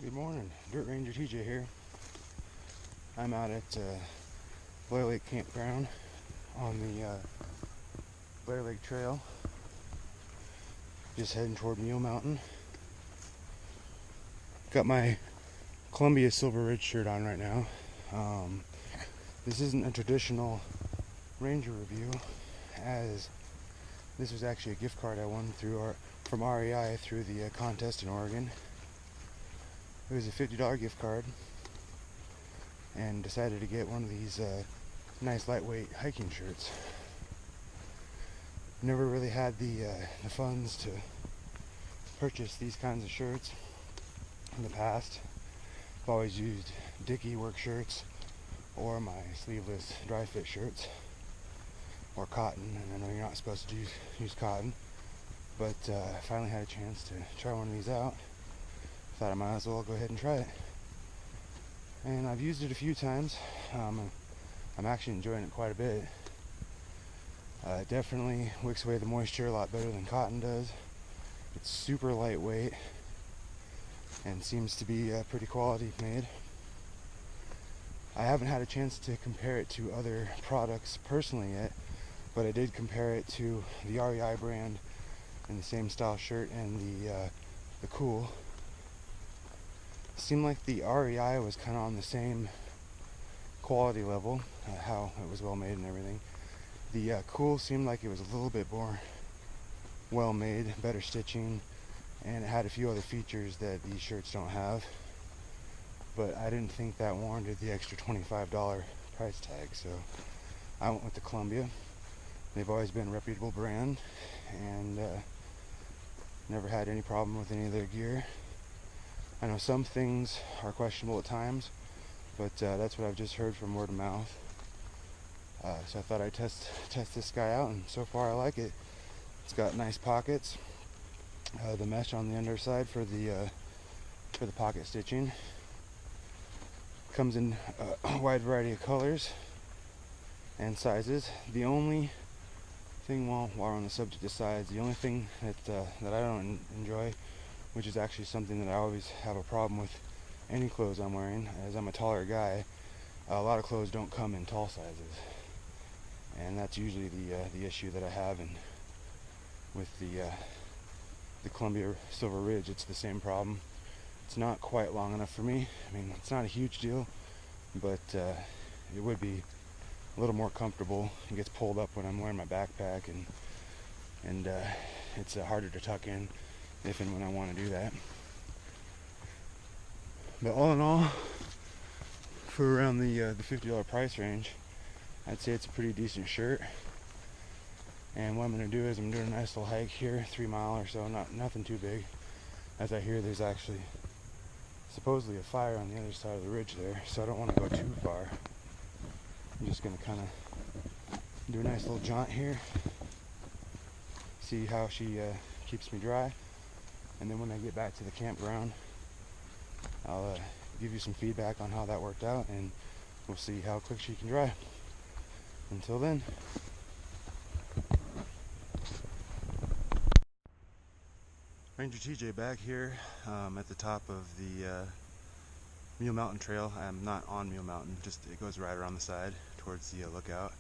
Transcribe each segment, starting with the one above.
Good morning, Dirt Ranger TJ here. I'm out at Blair Lake Campground on the Blair Lake Trail, just heading toward Mule Mountain. Got my Columbia Silver Ridge shirt on right now. This isn't a traditional Ranger review, as this was actually a gift card I won from REI through the contest in Oregon. It was a $50 gift card, and decided to get one of these nice lightweight hiking shirts. Never really had the funds to purchase these kinds of shirts in the past. I've always used Dickie work shirts or my sleeveless dry fit shirts, or cotton, and I know you're not supposed to use cotton, but I finally had a chance to try one of these out. Thought I might as well go ahead and try it. And I've used it a few times. I'm actually enjoying it quite a bit. It definitely wicks away the moisture a lot better than cotton does. It's super lightweight and seems to be pretty quality made. I haven't had a chance to compare it to other products personally yet, but I did compare it to the REI brand in the same style shirt and the Cool. Seemed like the REI was kind of on the same quality level, how it was well made and everything. The Cool seemed like it was a little bit more well made, better stitching, and it had a few other features that these shirts don't have. But I didn't think that warranted the extra $25 price tag, so I went with the Columbia. They've always been a reputable brand, and never had any problem with any of their gear. I know some things are questionable at times, but that's what I've just heard from word of mouth. So I thought I'd test this guy out, and so far I like it. It's got nice pockets. The mesh on the underside for the pocket stitching. Comes in a wide variety of colors and sizes. The only thing, while we're on the subject of size, the only thing that I don't enjoy, which is actually something that I always have a problem with any clothes I'm wearing, as I'm a taller guy, a lot of clothes don't come in tall sizes, and that's usually the issue that I have. And with the Columbia Silver Ridge, it's the same problem. It's not quite long enough for me. I mean, it's not a huge deal, but it would be a little more comfortable. It gets pulled up when I'm wearing my backpack, and it's harder to tuck in if and when I want to do that. But all in all, for around the $50 price range, I'd say it's a pretty decent shirt. And what I'm going to do is I'm doing a nice little hike here, 3 mile or so, nothing too big. As I hear, there's actually supposedly a fire on the other side of the ridge there, so I don't want to go too far. I'm just going to kind of do a nice little jaunt here, see how she keeps me dry. And then when I get back to the campground, I'll give you some feedback on how that worked out, and we'll see how quick she can dry. Until then. Ranger TJ back here at the top of the Mule Mountain Trail. I'm not on Mule Mountain, just it goes right around the side towards the lookout.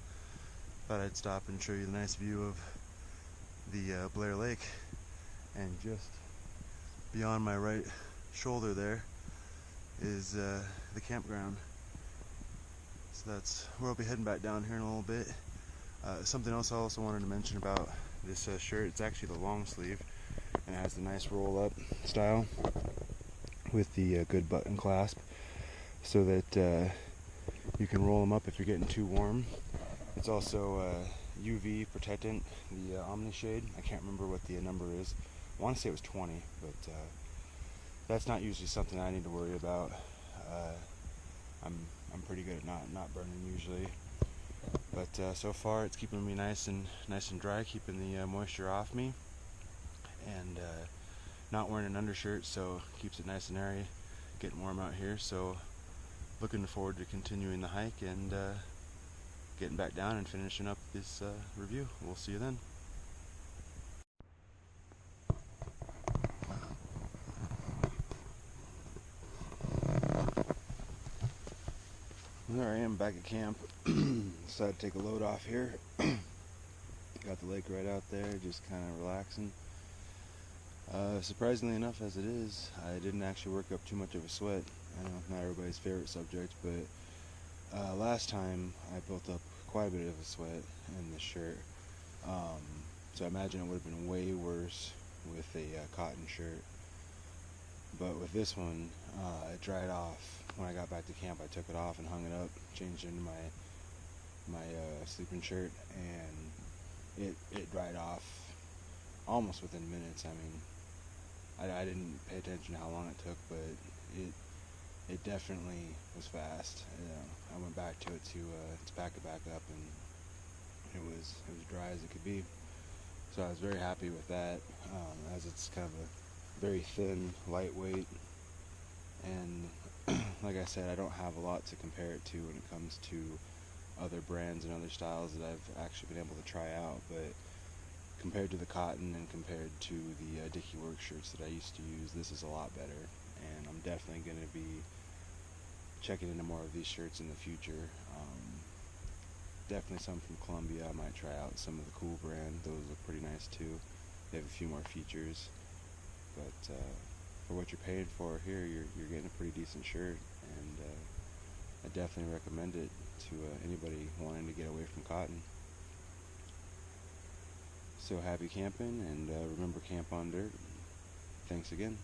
Thought I'd stop and show you the nice view of the Blair Lake, and just beyond my right shoulder there is the campground. So that's where I'll be heading back down here in a little bit. Something else I also wanted to mention about this shirt, it's actually the long sleeve, and it has the nice roll up style with the good button clasp, so that you can roll them up if you're getting too warm. It's also UV protectant, the Omni shade. I can't remember what the number is. I want to say it was 20, but that's not usually something I need to worry about. I'm pretty good at not burning usually, but so far it's keeping me nice and dry, keeping the moisture off me, and not wearing an undershirt, so keeps it nice and airy, getting warm out here. So looking forward to continuing the hike and getting back down and finishing up this review. We'll see you then. There I am back at camp. Decided to take a load off here. Got the lake right out there, just kind of relaxing. Surprisingly enough, as it is, I didn't actually work up too much of a sweat. I know not everybody's favorite subject, but last time I built up quite a bit of a sweat in this shirt. So I imagine it would have been way worse with a cotton shirt. But with this one, it dried off. When I got back to camp, I took it off and hung it up, changed it into my sleeping shirt, and it dried off almost within minutes. I mean, I didn't pay attention to how long it took, but it definitely was fast. I went back to it to pack it back up, and it was dry as it could be. So I was very happy with that, as it's kind of a very thin, lightweight, and like I said, I don't have a lot to compare it to when it comes to other brands and other styles that I've actually been able to try out, but compared to the cotton and compared to the Dickie work shirts that I used to use, this is a lot better, and I'm definitely going to be checking into more of these shirts in the future. Definitely some from Columbia. I might try out some of the Cool brand. Those look pretty nice too. They have a few more features, but for what you're paying for here, you're getting a pretty decent shirt, and I definitely recommend it to anybody wanting to get away from cotton. So happy camping, and remember, camp on dirt. Thanks again.